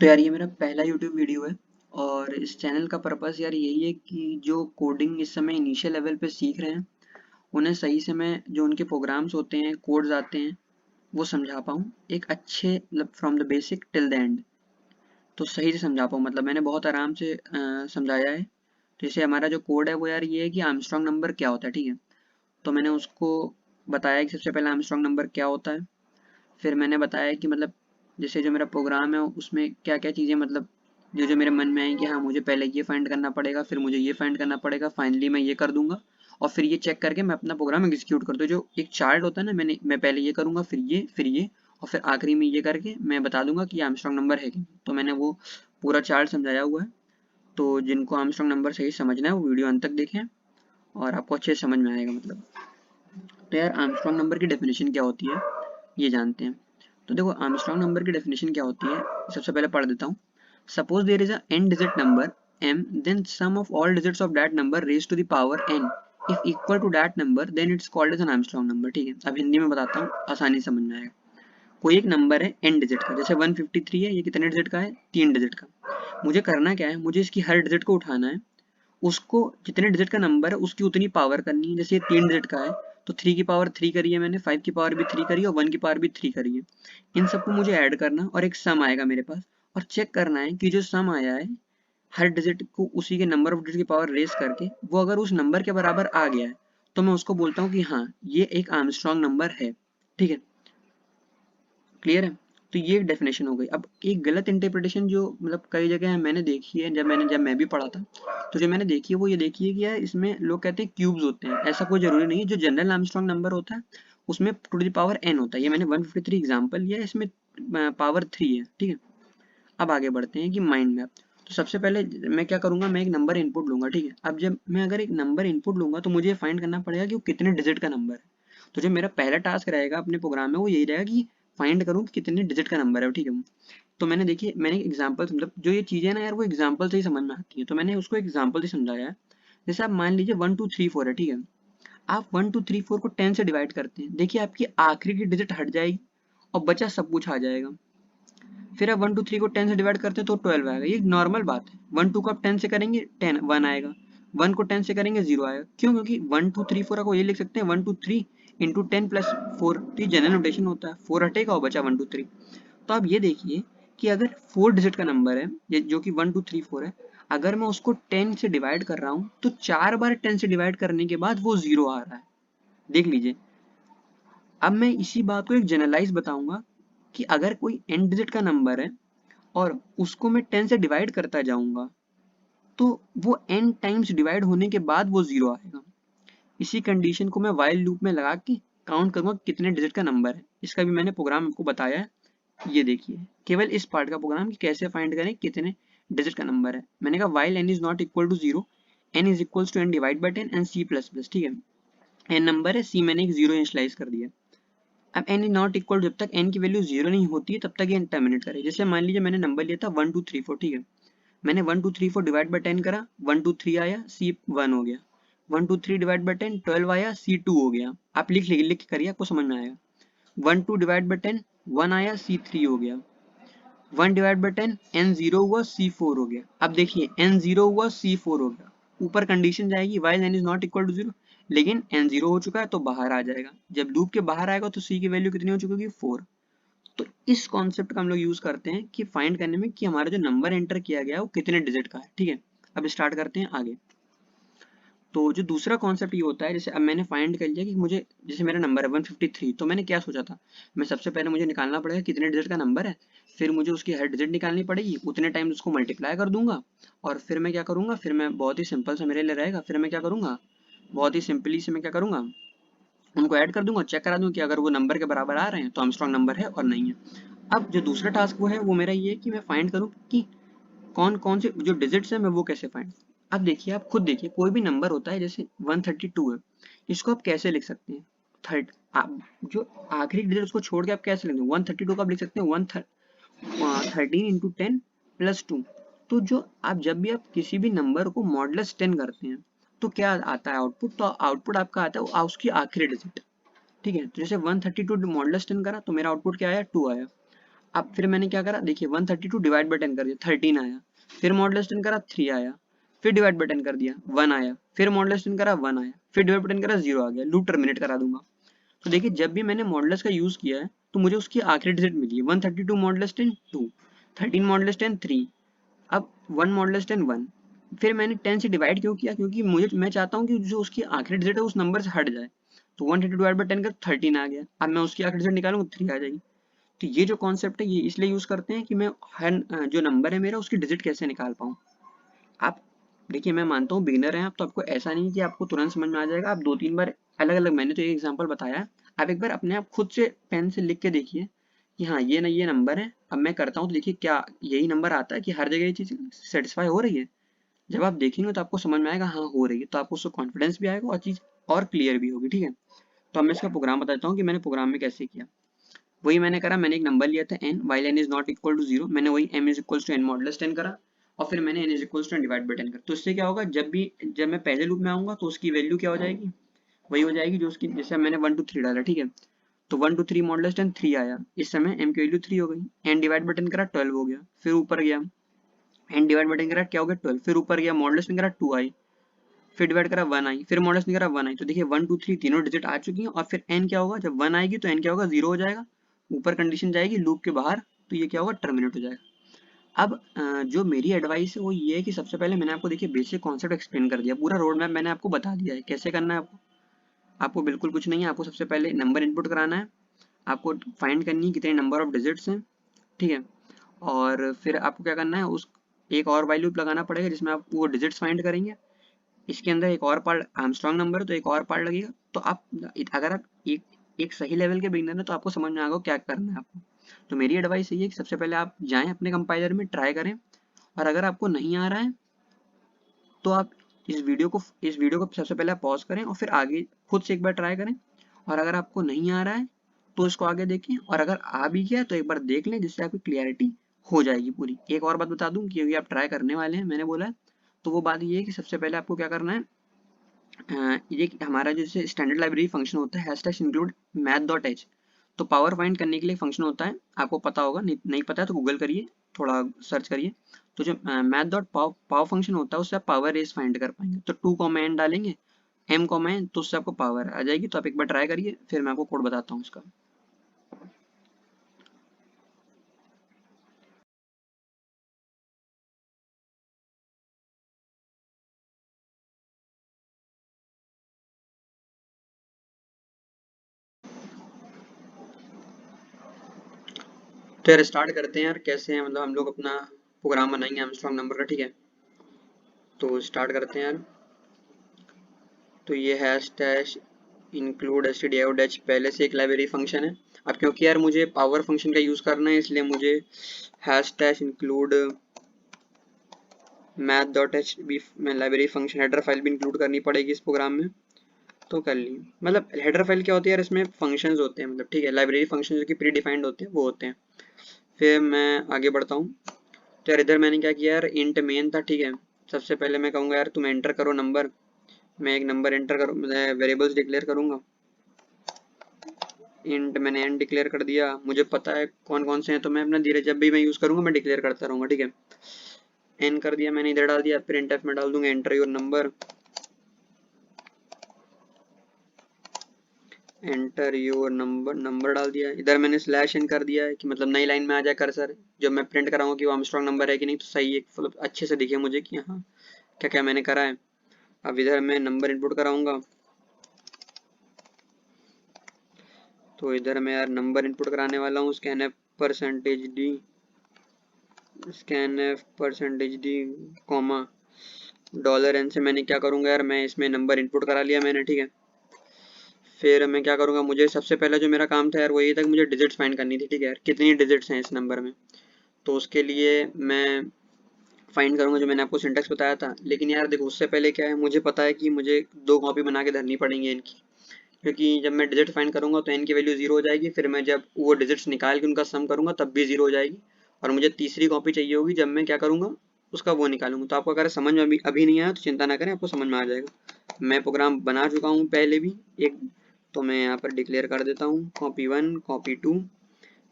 तो यार ये मेरा पहला यूट्यूब वीडियो है और इस चैनल का पर्पस यार यही है कि जो कोडिंग इस समय इनिशियल लेवल पे सीख रहे हैं उन्हें सही से मैं जो उनके प्रोग्राम्स होते हैं कोड्स आते हैं वो समझा पाऊँ एक अच्छे मतलब from the basic till the end. तो सही से समझा पाऊँ मतलब मैंने बहुत आराम से समझाया है। जैसे हमारा जो कोड है वो यार ये है कि आर्मस्ट्रॉन्ग नंबर क्या होता है, ठीक है। तो मैंने उसको बताया कि सबसे पहले आर्मस्ट्रॉन्ग नंबर क्या होता है। फिर मैंने बताया कि मतलब जैसे जो मेरा प्रोग्राम है उसमें क्या क्या चीज़ें मतलब जो जो मेरे मन में आई कि हाँ मुझे पहले ये फाइंड करना पड़ेगा, फिर मुझे ये फाइंड करना पड़ेगा, फाइनली मैं ये कर दूंगा और फिर ये चेक करके मैं अपना प्रोग्राम एग्जीक्यूट कर दूँ। जो एक चार्ट होता है ना, मैं पहले ये करूँगा फिर ये और फिर आखिरी में ये करके मैं बता दूंगा कि आर्मस्ट्रॉन्ग नंबर है कि नहीं। तो मैंने वो पूरा चार्ट समझाया हुआ है। तो जिनको आर्मस्ट्रॉन्ग नंबर सही समझना है वो वीडियो अंत तक देखें और आपको अच्छे से समझ में आएगा मतलब। तो यार आर्मस्ट्रॉन्ग नंबर की डेफिनेशन क्या होती है ये जानते हैं। तो देखो आर्मस्ट्रॉन्ग नंबर की डेफिनेशन क्या होती है, सबसे पहले पढ़ देता हूँ। Suppose there is a n digit number m, then sum of all digits of that number raised to the power n if equal to that number then it's called as an Armstrong number। ठीक है, अब हिंदी में बताता हूँ आसानी से समझ में आएगा। कोई एक नंबर है n डिजिट का, जैसे 153 है, ये कितने डिजिट का है, 3 डिजिट का। मुझे करना क्या है, मुझे इसकी हर डिजिट को उठाना है, उसको जितने डिजिट का नंबर है उसकी उतनी पावर करनी है। जैसे ये 3 डिजिट का है तो 3 की पावर 3 करी है मैंने, 5 की पावर भी 3 करी है और 1 की पावर भी 3 करी है। इन सबको मुझे ऐड करना और एक सम आएगा मेरे पास और चेक करना है कि जो सम आया है हर डिजिट को उसी के नंबर ऑफ डिजिट की पावर रेस करके वो अगर उस नंबर के बराबर आ गया है तो मैं उसको बोलता हूँ कि हाँ ये एक आर्मस्ट्रॉन्ग नंबर है। ठीक है, क्लियर है। तो ये डेफिनेशन हो गई। अब एक गलत इंटरप्रिटेशन जो मतलब कई जगह मैंने देखी है, जब मैं भी पढ़ा था, तो जो मैंने देखी है वो ये देखी है कि यार इसमें लोग कहते हैं क्यूब्स होते हैं। ऐसा कोई जरूरी नहीं है। जो जनरल आर्मस्ट्रॉन्ग नंबर होता है उसमें टू द पावर n होता है। ये मैंने 153 एग्जाम्पल लिया है, इसमें पावर 3 है। ठीक है, अब आगे बढ़ते हैं कि माइंड मैप। तो सबसे पहले मैं क्या करूंगा, मैं एक नंबर इनपुट लूंगा। ठीक है, अब जब मैं अगर एक नंबर इनपुट लूंगा तो मुझे फाइंड करना पड़ेगा कि वो कितने डिजिट का नंबर है। तो जो मेरा पहला टास्क रहेगा अपने प्रोग्राम में वो यही रहेगा कि फाइंड करूँ कि कितने डिजिट का नंबर है। ठीक है, तो मैंने देखिए मैंने एग्जाम्पल मतलब जो ये चीजें ना यार वो एग्जाम्पल से ही समझ में आती है, तो मैंने उसको एग्जाम्पल से समझाया है। जैसे आप मान लीजिए 1 2 3 4 है। ठीक है, आप 1 2 3 4 को 10 से डिवाइड करते हैं, देखिए आपकी आखिरी की डिजिट हट जाएगी और बचा सब कुछ आ जाएगा। फिर आप 1 2 3 को 10 से डिवाइड करते हैं तो 12 आएगा। ये नॉर्मल बात है। 1 2 को आप 10 से करेंगे 10 1 आएगा, 1 को 10 से करेंगे 0 आएगा। क्यों? क्योंकि 1 2 3 4 को ये लिख सकते हैं 1 2 3 इंटू 10 + 4। तो ये जनरल नोटेशन होता है, 4 हटेगा और बचा 1 2 3। तो आप ये देखिए कि अगर 4 डिजिट का नंबर है ये जो कि 1 2 3 4 है, अगर मैं उसको 10 से डिवाइड कर रहा हूँ तो 4 बार 10 से डिवाइड करने के बाद वो 0 आ रहा है। देख लीजिए। अब मैं इसी बात को एक जनरलाइज बताऊंगा कि अगर कोई n डिजिट का नंबर है और उसको मैं 10 से डिवाइड करता जाऊंगा तो वो n टाइम्स डिवाइड होने के बाद वो 0 आएगा। इसी कंडीशन को मैं while लूप में लगा के काउंट करूंगा कितने डिजिट का नंबर है। इसका भी मैंने प्रोग्राम आपको बताया है। ये देखिए केवल इस पार्ट का प्रोग्राम कि कैसे फाइंड करें कितने डिजिट का नंबर है। मैंने कहा while n is not equal to 0, n is equal to n divide by 10 and c plus plus. ठीक है, n नंबर है, c मैंने एक 0 इनिशियलाइज कर दिया। अब n इज नॉट इक्वल, जब तक n की वैल्यू 0 नहीं होती है तब तक ये टर्मिनेट करे। जैसे मान लीजिए मैंने नंबर लिया था 1 2 3 4। ठीक है, मैंने 1 2 3 4 डिवाइड बाई 10 करा, 1 2 3 आया, सी 1 हो गया। 1 2 3 डिवाइड बाई 10 12 आया, सी 2 हो गया। आप लिख करिए, आपको समझ में आएगा। 1 2 डिवाइड बाई 10 1 आया, सी 3 हो गया। 1 डिवाइड बाई 10 n 0 हुआ, सी 4 हो गया। अब देखिए n 0 हुआ, सी 4 हो गया। ऊपर कंडीशन जाएगी while n is not equal to 0, लेकिन n 0 हो चुका है तो बाहर आ जाएगा। जब लूप के बाहर आएगा तो c की वैल्यू कितनी हो चुकी होगी, 4। तो इस कॉन्सेप्ट का हम लोग यूज करते हैं कि फाइंड करने में कि हमारा जो नंबर एंटर किया गया है वो कितने डिजिट का है। ठीक है, अब स्टार्ट करते हैं आगे। तो जो दूसरा कॉन्सेप्ट ये होता है, जैसे अब मैंने फाइंड कर लिया कि मुझे, जैसे मेरा नंबर है 153, तो मैंने क्या सोचा था, मैं सबसे पहले मुझे निकालना पड़ेगा कितने डिजिट का नंबर है, फिर मुझे उसकी हर डिजिट निकालनी पड़ेगी, उतने टाइम उसको मल्टीप्लाई कर दूंगा और फिर मैं क्या करूंगा, फिर मैं बहुत ही सिंपल सा मेरे लिए रहेगा, फिर मैं क्या करूंगा, बहुत ही सिंपली से मैं क्या करूंगा, उनको ऐड कर दूंगा, चेक करा दूंगा कि अगर वो नंबर के बराबर आ रहे हैं तो आर्मस्ट्रांग नंबर है और नहीं है। अब जो दूसरा टास्क वो है वो मेरा ये है कि मैं फाइंड करूँ कि कौन कौन से जो डिजिट्स है मैं वो कैसे फाइंड। अब देखिए, आप खुद देखिए, कोई भी नंबर होता है, जैसे 132 है, इसको आप कैसे लिख सकते हैं, थर्ड आप जो आखिरी डिजिट उसको छोड़ के आप कैसे लिखते हैं, 132 को आप लिख सकते हैं 13 इंटू 10 प्लस 2। तो जो आप जब भी आप किसी भी नंबर को मॉडुलस 10 करते हैं तो क्या आता है आउटपुट, तो आउटपुट आपका आता है उसकी आखिरी डिजिट। ठीक है, तो जैसे 132 मॉडुलस 10 करा तो मेरा आउटपुट क्या आया, 2 आया। अब फिर मैंने क्या करा, देखिए 132 डिवाइड बाई 10 कर दिया, 13 आया। फिर मॉडुलस 10 करा, 3 आया। फिर डिवाइड बाई 10 कर दिया, 1 आया। फिर मॉडुलस 10 करा, 1 आया। फिर डिवाइड बाई 10 करा, 0 आ गया। लूप टर्मिनेट करा दूंगा। तो देखिए जब भी मैंने मॉडुलस का यूज किया है तो मुझे उसकी आखिरी डिजिट मिली है। 132 मॉडुलस 10 2, 13 मॉडुलस 10 3, अब 1 मॉडुलस 10 1। फिर मैंने 10 से डिवाइड क्यों किया, क्योंकि मैं चाहता हूँ कि जो उसकी आखिरी डिजिट है उस नंबर से हट जाए। तो 132 डिवाइड बाई 10 का 13 आ गया। अब मैं उसकी आखिरी डिजिट निकालूंगा, 3 आ जाएगी। तो ये जो कॉन्सेप्ट है ये इसलिए यूज करते हैं कि मैं हर जो नंबर है मेरा उसकी डिजिट कैसे निकाल पाऊँ। आप देखिए, मैं मानता हूँ बिगिनर हैं आप, तो आपको ऐसा नहीं कि आपको तुरंत समझ में आ जाएगा। आप 2-3 बार अलग अलग, मैंने तो एक एग्जांपल बताया, आप एक बार अपने आप खुद से पेन से लिख के देखिए कि हाँ ये ना ये नंबर है। अब मैं करता हूँ तो देखिए क्या यही नंबर आता है कि हर जगह ये चीज सेटिस्फाई हो रही है। जब आप देखेंगे तो आपको समझ में आएगा हाँ हो रही है, तो आपको उससे कॉन्फिडेंस भी आएगा और चीज और क्लियर भी होगी। ठीक है, तो अब मैं इसका प्रोग्राम बताता हूँ कि मैंने प्रोग्राम में कैसे किया। वही मैंने करा, मैंने एक नंबर लिया था n, while n is not equal to 0, मैंने वही m is equal to n modulus 10 करा। और फिर मैंने n is equal to 10 divide by 10 करा। तो इससे क्या होगा, जब मैं पहले लूप में आऊंगा तो उसकी वैल्यू क्या हो जाएगी, वही हो जाएगी जो उसकी, जैसे मैंने 1 2 3 डाला। ठीक है, तो 1 2 3 मॉडुलस 10 3 आया। इस समय m की वैल्यू 3 हो गई। n डिवाइड बाई 10 करा, 12 हो गया। फिर ऊपर गया, n डिवाइड बाई 10 करा, क्या हो गया 12। फिर ऊपर गया, मॉडुलस में करा 2 आई। फिर डिवाइड करा 1 आई। फिर मॉडुलस में करा 1 आई। तो देखिए 1 2 3 तीनों डिजिट आ चुकी हैं। और फिर n क्या होगा, जब 1 आएगी तो n क्या होगा, 0 हो जाएगा। ऊपर कंडीशन जाएगी लूप के बाहर, तो ये क्या होगा, टर्मिनेट हो जाएगा। अब जो मेरी एडवाइस है वो ये है कि सबसे पहले मैंने आपको देखिए बेसिक कॉन्सेप्ट एक्सप्लेन कर दिया, पूरा रोड मैप मैंने आपको बता दिया है कैसे करना है। आपको बिल्कुल कुछ नहीं है, आपको सबसे पहले नंबर इनपुट कराना है, आपको फाइंड करनी है कितने नंबर ऑफ डिजिट्स हैं। ठीक है, और फिर आपको क्या करना है, उस एक और वैल्यू लगाना पड़ेगा जिसमें आप वो डिजिट्स फाइंड करेंगे। इसके अंदर एक और पार्ट आर्मस्ट्रांग नंबर है तो एक और पार्ट लगेगा। तो आप अगर आप एक एक सही लेवल के बिगिनर हैं तो आपको समझ में आएगा क्या करना है आपको। तो मेरी एडवाइस ये है कि सबसे पहले आप जाएं अपने कंपाइलर में, ट्राई करें। और अगर आपको नहीं आ रहा है तो आप इस वीडियो को सबसे पहले आप पॉज करें और फिर आगे खुद से एक बार ट्राई करें। और अगर आपको नहीं आ रहा है तो इसको आगे देखें, और अगर आ भी गया तो एक बार देख लें, जिससे आपकी क्लियरिटी हो जाएगी पूरी। एक और बात बता दूं कि अभी आप ट्राई करने वाले हैं, मैंने बोला है, तो वो बात ये है कि सबसे पहले आपको क्या करना है, ये हमारा जैसे स्टैंडर्ड लाइब्रेरी फंक्शन होता है hashtag include math dot H. तो पावर फाइंड करने के लिए फंक्शन होता है, आपको पता होगा, नहीं पता है तो गूगल करिए, थोड़ा सर्च करिए। तो जो मैथ डॉट पावर फंक्शन होता है उससे आप पावर रेस फाइंड कर पाएंगे। तो 2 n डालेंगे, m n, तो उससे आपको पावर आ जाएगी। तो आप एक बार ट्राई करिए, फिर मैं आपको कोड बताता हूँ इसका। तो यार स्टार्ट करते हैं यार, कैसे है मतलब हम लोग अपना प्रोग्राम बनाएंगे आर्मस्ट्रांग नंबर का। ठीक है, तो स्टार्ट करते हैं यार। तो ये हैश टैश इंक्लूड stdio' पहले से एक लाइब्रेरी फंक्शन है। अब क्योंकि यार मुझे पावर फंक्शन का यूज करना है इसलिए मुझे hash tag include math dot h बी में लाइब्रेरी फंक्शन हेडर फाइल भी इंक्लूड करनी पड़ेगी इस प्रोग्राम में। तो कर ली, मतलब हेडर फाइल क्या होती है यार, इसमें फंक्शंस होते हैं, मतलब ठीक है, लाइब्रेरी फंक्शन जो कि प्री डिफाइंड होते हैं वो होते हैं। फिर मैं आगे बढ़ता हूँ। तो यार इधर मैंने क्या किया यार, इंट मेन था। ठीक है, सबसे पहले मैं कहूँगा यार तुम एंटर करो नंबर। मैं एक नंबर एंटर करूँ, मैं वेरिएबल्स डिक्लेयर करूँगा। इंट मैंने एन डिक्लेयर कर दिया, मुझे पता है कौन कौन से हैं, तो मैं अपना धीरे जब भी मैं यूज करूंगा मैं डिक्लेयर करता रहूंगा। ठीक है, एन कर दिया मैंने, इधर डाल दिया। प्रिंट एफ में डाल दूंगा enter your number, enter your number, number डाल दिया। इधर मैंने स्लैश एन कर दिया है कि मतलब नई लाइन में आ जाए कर्सर, जब मैं प्रिंट कराऊंगा कि वो आर्मस्ट्रांग नंबर है कि नहीं, तो सही है, मतलब अच्छे से दिखे मुझे कि हाँ क्या क्या मैंने करा है। अब इधर मैं नंबर इनपुट कराऊंगा, तो इधर मैं यार नंबर इनपुट कराने वाला हूँ, scan percentage D, scan percentage D comma dollar an से मैंने क्या करूंगा यार, मैं इसमें नंबर इनपुट करा लिया मैंने। ठीक है, फिर मैं क्या करूंगा, मुझे सबसे पहला जो मेरा काम था यार वो ये था कि मुझे डिजिट्स फाइंड करनी थी। ठीक है यार, कितनी डिजिट्स हैं इस नंबर में, तो उसके लिए मैं फाइंड करूंगा जो मैंने आपको सिंटेक्स बताया था। लेकिन यार देखो उससे पहले क्या है, मुझे पता है कि मुझे 2 कॉपी बना के धरनी पड़ेंगी इनकी, क्योंकि जब मैं डिजिट फाइंड करूंगा तो एन की वैल्यू 0 हो जाएगी। फिर मैं जब वो डिजिट्स निकाल के उनका सम करूंगा तब भी 0 हो जाएगी। और मुझे तीसरी कॉपी चाहिए होगी जब मैं क्या करूंगा, उसका वो निकालूंगा। तो आपको अगर समझ में अभी नहीं आया तो चिंता ना करें, आपको समझ में आ जाएगा। मैं प्रोग्राम बना चुका हूँ पहले भी एक, तो मैं यहाँ पर डिक्लेयर कर देता हूँ कॉपी 1 कॉपी 2,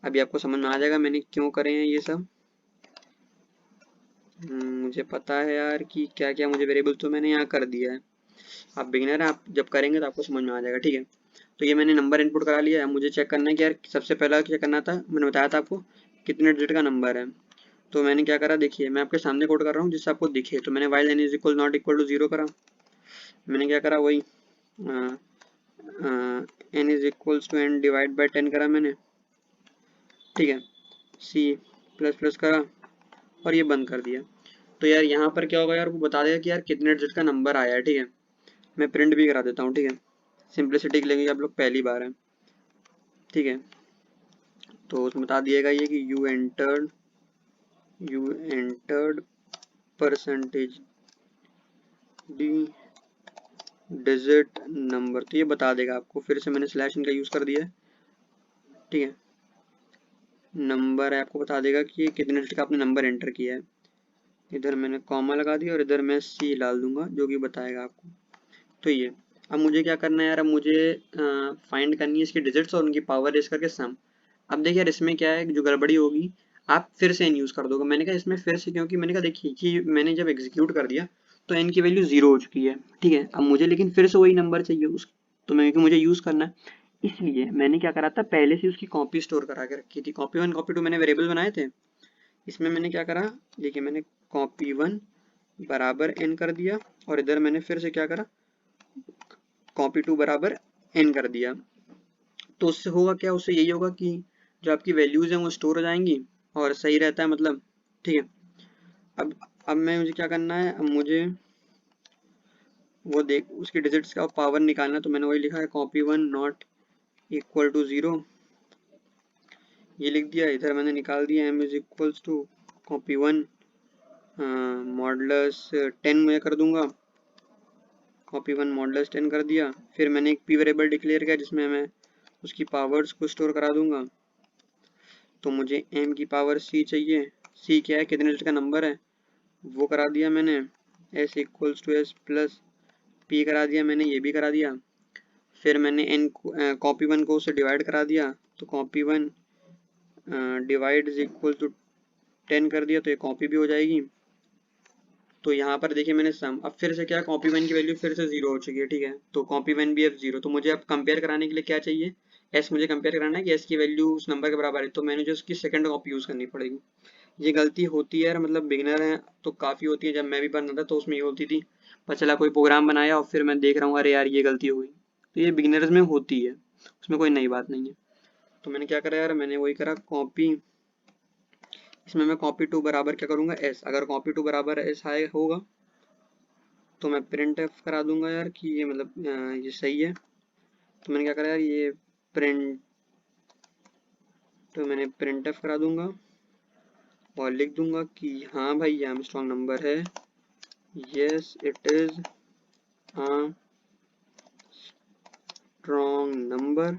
अभी आपको समझ में आ जाएगा मैंने क्यों करे हैं ये सब। मुझे पता है यार कि क्या क्या मुझे वेरिएबल तो मैंने यहाँ कर दिया है। आप बिगिनर हैं, आप जब करेंगे तो आपको समझ में आ जाएगा, ठीक है। तो ये मैंने नंबर इनपुट करा लिया है। मुझे चेक करना है कि यार सबसे पहला क्या करना था, मैंने बताया था आपको कितने डिजिट का नंबर है। तो मैंने क्या करा, देखिए मैं आपके सामने कोड कर रहा हूँ जिससे आपको दिखे। तो मैंने while n is equal not equal to 0 करा। मैंने क्या करा, वही n is equals to n divide by 10 करा मैंने, ठीक है। c प्लस प्लस करा और ये बंद कर दिया। तो यार यहाँ पर क्या होगा यार, वो बता देगा कि यार कितने डिजिट का नंबर आया है, ठीक है। मैं प्रिंट भी करा देता हूँ, ठीक है। सिंप्लिसिटी के लिए आप लोग पहली बार है, ठीक है। तो उसमें बता दिएगा ये कि you entered percentage D digit number, तो ये बता देगा आपको। फिर से मैंने स्लैश इनका यूज कर दिया है, ठीक है। नंबर है आपको बता देगा कि कितने डिजिट का आपने नंबर एंटर किया है। इधर मैंने कॉमा लगा दिया और इधर मैं सी डाल दूंगा जो कि बताएगा आपको। तो ये अब मुझे क्या करना है यार, अब मुझे फाइंड करनी है इसकी डिजिट्स और उनकी पावर रेस करके सम। अब देखिए यार इसमें क्या है, जो गड़बड़ी होगी आप फिर से एन यूज कर दोगे। मैंने कहा इसमें फिर से क्योंकि मैंने कहा देखिए कि मैंने जब एग्जीक्यूट कर दिया तो एन की वैल्यू 0 हो चुकी है, ठीक है। अब मुझे लेकिन फिर से वही नंबर चाहिए उस, तो मैं क्योंकि मुझे यूज करना है, इसलिए मैंने क्या करा था, पहले से उसकी कॉपी स्टोर करा के रखी थी। कॉपी 1 कॉपी 2 मैंने वेरिएबल बनाए थे। इसमें मैंने क्या करा, देखिए मैंने कॉपी 1 बराबर एन कर दिया और इधर मैंने फिर से क्या करा, कॉपी 2 बराबर एन कर दिया। तो उससे होगा क्या, उससे यही होगा कि जो आपकी वैल्यूज हैं वो स्टोर हो जाएंगी और सही रहता है, मतलब, ठीक है। अब मैं मुझे क्या करना है, अब मुझे वो देख उसकी डिजिट्स का पावर निकालना। तो मैंने वही लिखा है कॉपी 1 नॉट इक्वल टू 0, ये लिख दिया। इधर मैंने निकाल दिया m is equals to copy 1 modulus 10 मैं कर दूंगा, कॉपी 1 मॉडुलस 10 कर दिया। फिर मैंने एक p वेरिएबल डिक्लेयर किया जिसमें मैं उसकी पावर्स को स्टोर करा दूंगा। तो मुझे m की पावर c चाहिए। c क्या है, कितने डिजिट का नंबर है, वो करा दिया मैंने। s equals to s plus p करा दिया मैंने, ये भी करा दिया। फिर मैंने n कॉपी 1 को उससे डिवाइड करा दिया। तो copy 1 divide is equal to 10 कर दिया, तो ये कॉपी भी हो जाएगी। तो यहाँ पर देखिए मैंने सम, अब फिर से क्या, कॉपी 1 की वैल्यू फिर से 0 हो चुकी है, ठीक है। तो कॉपी 1 भी अब 0। तो मुझे अब कंपेयर कराने के लिए क्या चाहिए, s मुझे कंपेयर कराना है कि s की वैल्यू उस नंबर के बराबर है, तो मैंने जो उसकी सेकंड कॉपी यूज़ करनी पड़ेगी। ये गलती होती है यार, मतलब बिगिनर है तो काफ़ी होती है। जब मैं भी पढ़ना था तो उसमें ये होती थी, पता चला कोई प्रोग्राम बनाया और फिर मैं देख रहा हूँ अरे यार ये गलती हो गई। तो ये बिगिनर्स में होती है, उसमें कोई नई बात नहीं है। तो मैंने क्या करा यार, मैंने वही करा कॉपी, इसमें मैं कॉपी 2 बराबर क्या करूँगा s। अगर कॉपी 2 बराबर s आए होगा तो मैं प्रिंट एफ करा दूंगा यार कि ये मतलब ये सही है। तो मैंने क्या करा यार, ये प्रिंट, तो मैंने प्रिंट एफ करा दूंगा और लिख दूंगा कि हाँ भाई ये आर्मस्ट्रॉन्ग नंबर है, yes it is Armstrong number.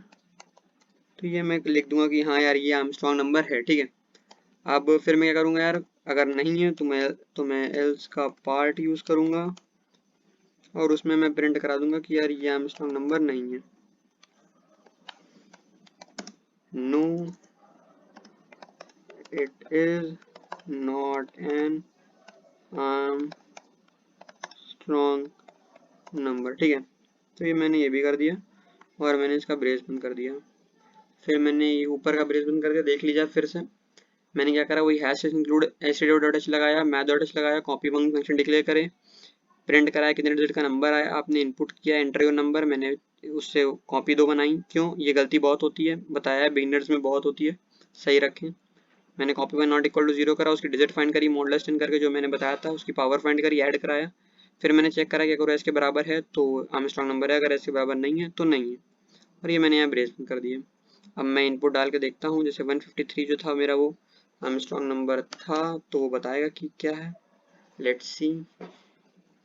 तो ये मैं लिख दूंगा कि हाँ यार ये आर्मस्ट्रॉन्ग नंबर है, ठीक है। अब फिर मैं क्या करूँगा यार, अगर नहीं है तो मैं एल्स का पार्ट यूज़ करूँगा और उसमें मैं प्रिंट करा दूंगा कि यार ये आर्मस्ट्रॉन्ग नंबर नहीं है। No it is not an Armstrong number, ठीक है। तो ये मैंने ये भी कर दिया और मैंने इसका ब्रेस बंद कर दिया। फिर मैंने ये ऊपर का ब्रेस बंद करके देख लीजिए फिर से मैंने क्या करा, वही हैश इंक्लूड stdio.h लगाया, math.h लगाया, कॉपी फंक्शन डिक्लेयर करे, प्रिंट कराया कितने डिजिट का नंबर आया, आपने इनपुट किया एंटर योर नंबर, मैंने उससे कॉपी 2 बनाई। क्यों, ये गलती बहुत होती है, बताया है बिगिनर्स में बहुत होती है, सही रखें। मैंने कॉपी 1 नॉट इक्वल टू 0 करा, उसकी डिजिट फाइंड करी मॉडुलस 10 करके जो मैंने बताया था, उसकी पावर फाइंड करी, ऐड कराया। फिर मैंने चेक करा कि अगर एस के बराबर है तो आर्मस्ट्रॉन्ग नंबर है, अगर एस के बराबर नहीं है तो नहीं है, और ये मैंने यहाँ ब्रेस कर दिया। अब मैं इनपुट डाल के देखता हूँ, जैसे 153 जो था मेरा वो आर्मस्ट्रॉन्ग नंबर था, तो वो बताएगा कि क्या है। लेट्स सी,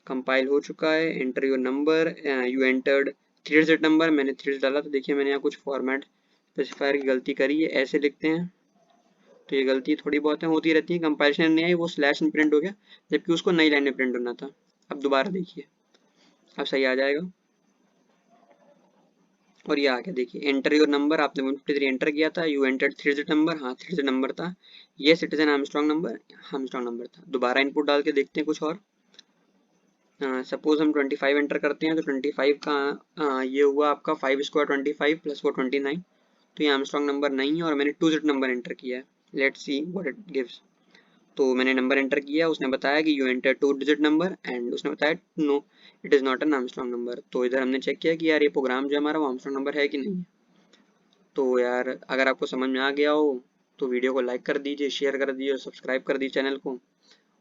कंपाइल हो चुका है, enter your number, you entered 3 digit number, मैंने 3 डिजिट डाला। तो देखिए मैंने यहाँ कुछ फॉर्मेट स्पेसिफायर की गलती करी है, ऐसे लिखते हैं। तो ये गलती थोड़ी बहुत है, होती रहती है, कंपाइलेशन नहीं आई, वो स्लैश प्रिंट हो गया जबकि उसको नई लाइन में प्रिंट होना था। अब दोबारा देखिए, अब सही आ जाएगा। और ये आ गया, देखिए एंटर योर नंबर, आपने 153 एंटर किया था, यू एंटर्ड 3 डिजिट नंबर, हाँ 3 डिजिट नंबर था, ये सिटीजन आर्मस्ट्रांग नंबर था। दोबारा इनपुट डाल के देखते हैं कुछ और। सपोज हम 25 एंटर करते हैं, तो 25 का ये हुआ आपका 5 स्क्वायर 25 प्लस 4 29, तो ये आर्मस्ट्रांग नंबर नहीं है और मैंने 2 डिजिट नंबर एंटर किया है। Let's see what it gives. तो मैंने नंबर एंटर किया, उसने बताया कि you enter 2 digit number and उसने बताया no it is not an Armstrong number. तो इधर हमने चेक किया कि यार ये प्रोग्राम जो है हमारा वो आर्मस्ट्रांग नंबर है कि नहीं है। तो यार अगर आपको समझ में आ गया हो तो वीडियो को लाइक कर दीजिए, शेयर कर दीजिए और सब्सक्राइब कर दीजिए चैनल को।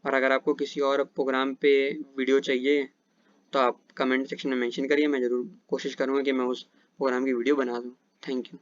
और अगर आपको किसी और प्रोग्राम पे वीडियो चाहिए तो आप कमेंट सेक्शन में मेंशन करिए, मैं ज़रूर कोशिश करूँगा कि मैं उस प्रोग्राम की वीडियो बना दूँ। Thank you.